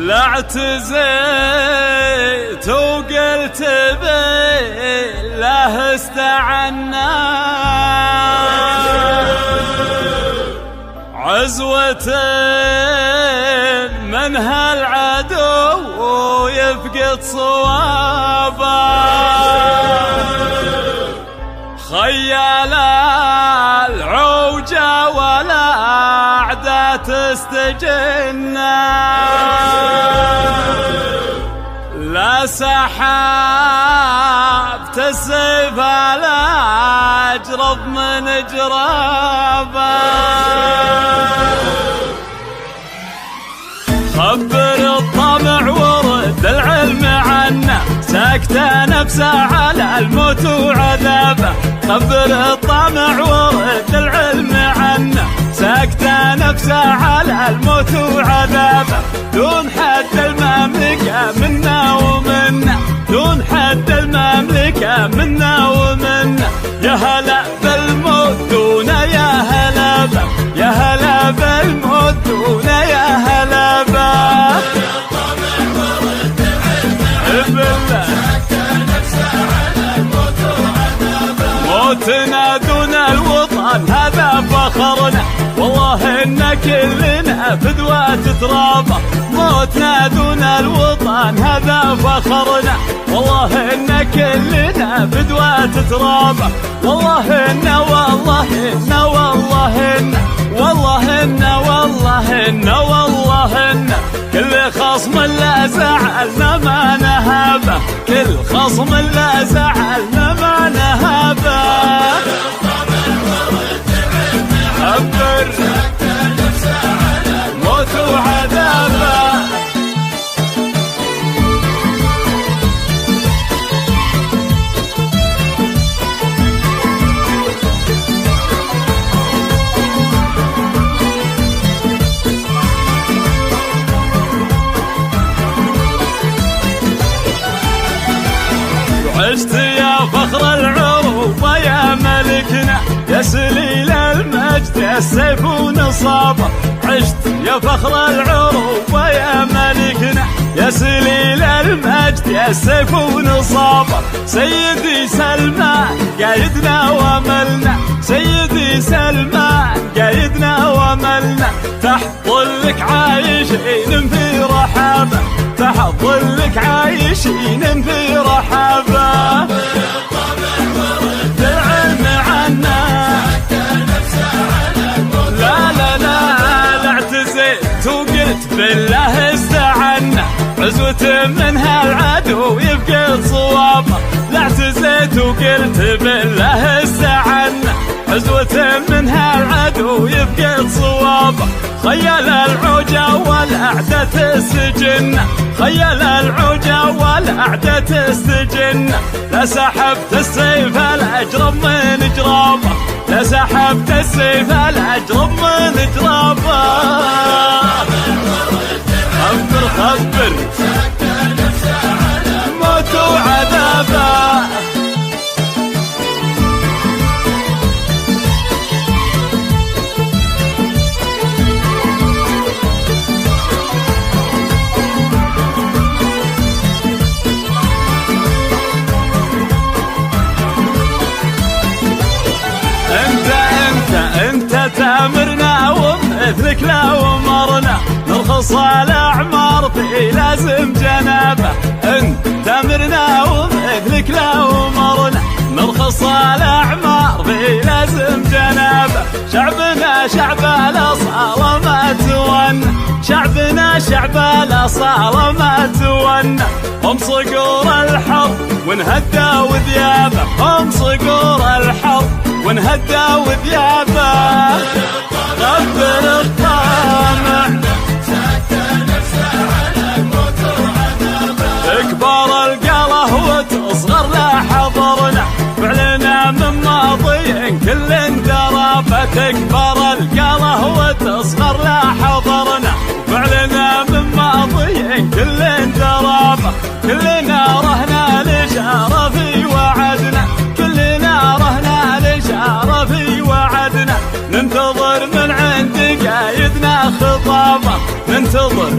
لا اعتزيت وقلت بالله استعنا عزوة من هالعدو يفقد صوابه خيال العوجة والأعداء تستجنا لا سحبت السيف لا أجرب من جرابه خبر الطمع ورد العلم عنا سكت نفسه على الموت وعذابه خبر الطمع ورد العلم عنا سكت نفسه على الموت وعذابه دون حد المملكة منا ومنا دون حد المملكة منا ومنا يا هلا بالموت دون يا هلا به يا هلا بالموت دون يا هلا به موتنا دون الوطن هذا فخرنا والله إن كلنا فدوة ترابه موتنا دون الوطن هذا فخرنا والله إن كلنا فدوة ترابه والله إن والله إن والله إن والله إن والله إن والله إن كل خصم لا زعلنا ما نهابه كل خصم لا زعلنا ما نهابه عبر موت وعذابه عشت يا فخر العروبة يا ملكنا يا سليل المجد يا السيف ونصابه عشت يا فخر العروبة يا ملكنا يا سليل المجد يا السيف ونصابه سيدي سلمان قايدنا وملنا سيدي سلمان قايدنا وملنا تحت ظلك عايشين في رحابه تحت ظلك عايشين في رحابه العلم عنا لا لا لا لا اعتزيت وقلت بالله استعنا عزوة من هالعدو يفقد صوابه لا اعتزيت وقلت بالله استعنا عزوة من هالعدو يفقد صوابه خيال العوجة والأعداء تسجن خيال العوجة والأعداء تسجن لا سحبت السيف الأجرب من جرابه لا سحبت السيف الأجرب من جرابه خبر خبر موت وعذابه انت تامرنا ومثلك لو مرنا نرخص الاعمار في لازم جنابه انت تامرنا ومثلك لو مرنا نرخص الاعمار في لازم جنابه شعبنا شعب الاصاله ما تونا شعبنا شعب الاصاله ما تونا هم صقور الحرب ونهدى وذيابه هم صقور الحرب ونهدى وذيابه غبر الطامع اكبر القله وتصغر لا حضرنا فعلنا من ماضي كل درابه تكبر القله وتصغر لا حضرنا فعلنا من ماضي كل درابه كلنا رهنا الاشاره في وعدنا كلنا رهنا الاشاره في وعدنا ننتظر من عند قايدنا خطابه ننتظر